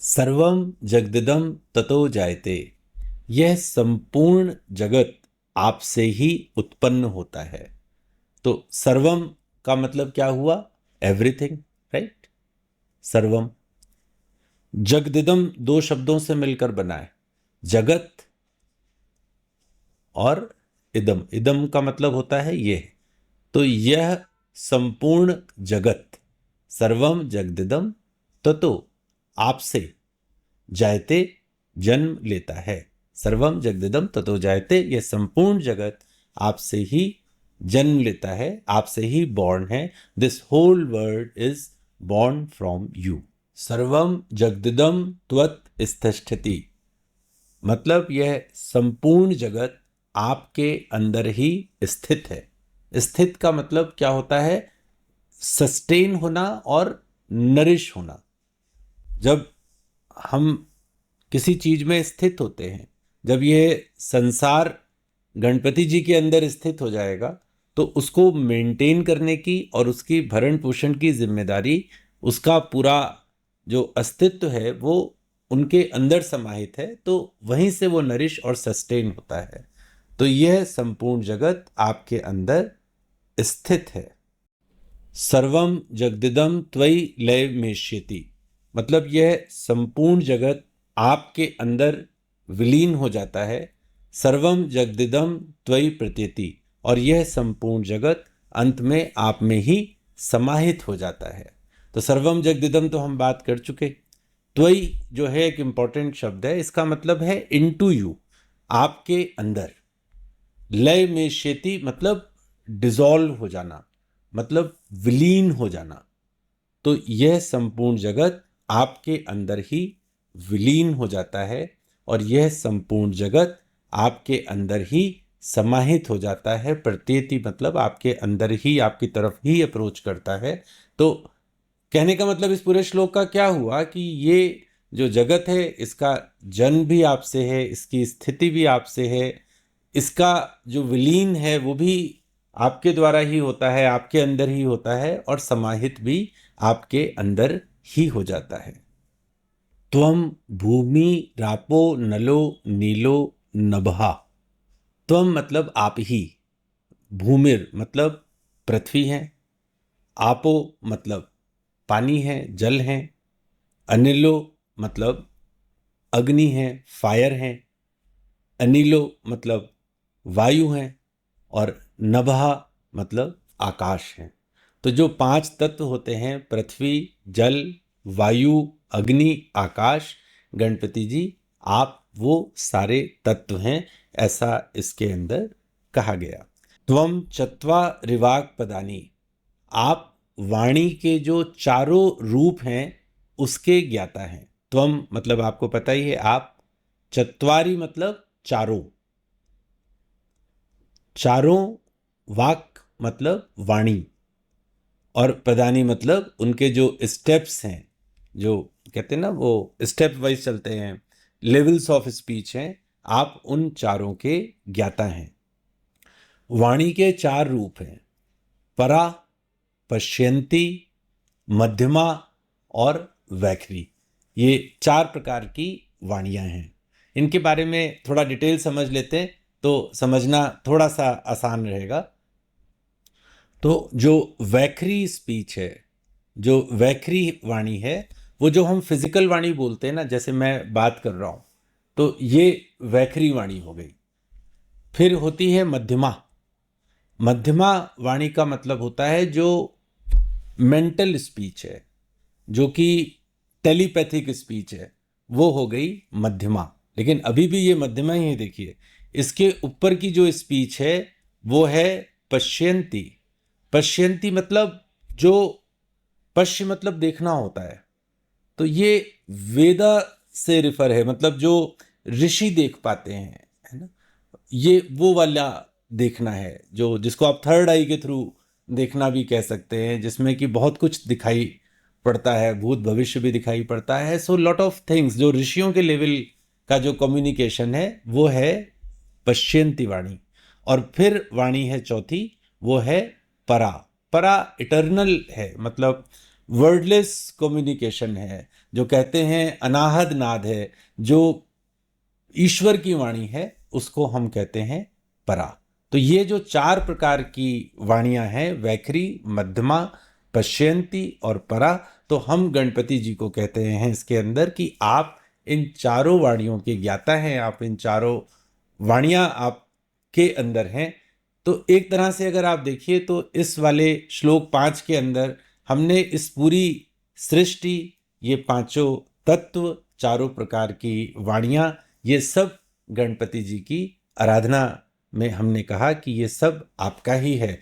सर्वम जगदिदम ततो जायते। यह संपूर्ण जगत आपसे ही उत्पन्न होता है। तो सर्वम का मतलब क्या हुआ? Everything, right. सर्वम। जगदिदम दो शब्दों से मिलकर बना है, जगत और इदम। इदम का मतलब होता है यह। तो यह संपूर्ण जगत, सर्वम जगदिदम ततो, आपसे, जायते, जन्म लेता है। सर्वम जगदिदम ततो जायते, यह संपूर्ण जगत आपसे ही जन्म लेता है, आपसे ही बॉर्न है। This whole world is born from you. सर्वम जगदिदम त्वत् स्तिष्ठति, मतलब यह संपूर्ण जगत आपके अंदर ही स्थित है। स्थित का मतलब क्या होता है? सस्टेन होना और नरिश होना। जब हम किसी चीज में स्थित होते हैं, जब यह संसार गणपति जी के अंदर स्थित हो जाएगा, तो उसको मेंटेन करने की और उसकी भरण पोषण की जिम्मेदारी, उसका पूरा जो अस्तित्व है वो उनके अंदर समाहित है। तो वहीं से वो नरिश और सस्टेन होता है। तो यह संपूर्ण जगत आपके अंदर स्थित है। सर्वम जगदिदम त्वयि लय मेष्यति, मतलब यह संपूर्ण जगत आपके अंदर विलीन हो जाता है। सर्वम जगदिदम त्वयि प्रत्यति, और यह संपूर्ण जगत अंत में आप में ही समाहित हो जाता है। तो सर्वम जगदिदम तो हम बात कर चुके। त्वयि जो है एक इंपॉर्टेंट शब्द है, इसका मतलब है इनटू यू, आपके अंदर। लय में शेति मतलब डिसॉल्व हो जाना, मतलब विलीन हो जाना। तो यह संपूर्ण जगत आपके अंदर ही विलीन हो जाता है, और यह संपूर्ण जगत आपके अंदर ही समाहित हो जाता है। प्रत्येति मतलब आपके अंदर ही, आपकी तरफ ही अप्रोच करता है। तो कहने का मतलब इस पूरे श्लोक का क्या हुआ कि ये जो जगत है, इसका जन्म भी आपसे है, इसकी स्थिति भी आपसे है, इसका जो विलीन है वो भी आपके द्वारा ही होता है, आपके अंदर ही होता है, और समाहित भी आपके अंदर ही हो जाता है। त्वम भूमि रापो नलो नीलो नभः। त्वम मतलब आप ही, भूमिर मतलब पृथ्वी है, आपो मतलब पानी है, जल है, अनिलो मतलब अग्नि है, फायर है, अनिलो मतलब वायु है, और नभः मतलब आकाश है। तो जो पांच तत्व होते हैं, पृथ्वी, जल, वायु, अग्नि, आकाश, गणपति जी आप वो सारे तत्व हैं, ऐसा इसके अंदर कहा गया। त्वम चत्वा ऋवाक पदानी, आप वाणी के जो चारों रूप हैं उसके ज्ञाता हैं। त्वम मतलब आपको पता ही है, आप। चत्वारी मतलब चारों, चारों, वाक मतलब वाणी, और पदानी मतलब उनके जो स्टेप्स हैं, जो कहते हैं ना वो स्टेप वाइज चलते हैं, लेवल्स ऑफ स्पीच हैं, आप उन चारों के ज्ञाता हैं। वाणी के चार रूप हैं, परा, पश्यंती, मध्यमा और वैखरी। ये चार प्रकार की वाणियां हैं। इनके बारे में थोड़ा डिटेल समझ लेते हैं तो समझना थोड़ा सा आसान रहेगा। तो जो वैखरी स्पीच है, जो वैखरी वाणी है, वो जो हम फिजिकल वाणी बोलते हैं ना, जैसे मैं बात कर रहा हूं, तो ये वैखरी वाणी हो गई। फिर होती है मध्यमा। मध्यमा वाणी का मतलब होता है जो मेंटल स्पीच है, जो कि टेलीपैथिक स्पीच है, वो हो गई मध्यमा। लेकिन अभी भी ये मध्यमा ही है। देखिए, इसके ऊपर की जो स्पीच है वो है पश्यंती। पश्यंती मतलब जो, पश्य मतलब देखना होता है, तो ये वेदा से रिफर है, मतलब जो ऋषि देख पाते हैं, है ना, ये वो वाला देखना है, जो जिसको आप थर्ड आई के थ्रू देखना भी कह सकते हैं, जिसमें कि बहुत कुछ दिखाई पड़ता है, भूत भविष्य भी दिखाई पड़ता है। सो लॉट ऑफ थिंग्स, जो ऋषियों के लेवल का जो कम्युनिकेशन है वो है पश्यंती वाणी। और फिर वाणी है चौथी, वो है परा। परा इटर्नल है, मतलब वर्डलेस कम्युनिकेशन है, जो कहते हैं अनाहद नाद है, जो ईश्वर की वाणी है, उसको हम कहते हैं परा। तो ये जो 4 प्रकार की वाणियां हैं, वैखरी, मध्यमा, पश्यंती और परा, तो हम गणपति जी को कहते हैं इसके अंदर कि आप इन चारों वाणियों के ज्ञाता हैं, आप इन चारों वाणियां आपके अंदर हैं। तो एक तरह से अगर आप देखिए तो इस वाले श्लोक 5 के अंदर हमने इस पूरी सृष्टि, ये पांचों तत्व, चारों प्रकार की वाणियां, ये सब गणपति जी की आराधना में हमने कहा कि ये सब आपका ही है।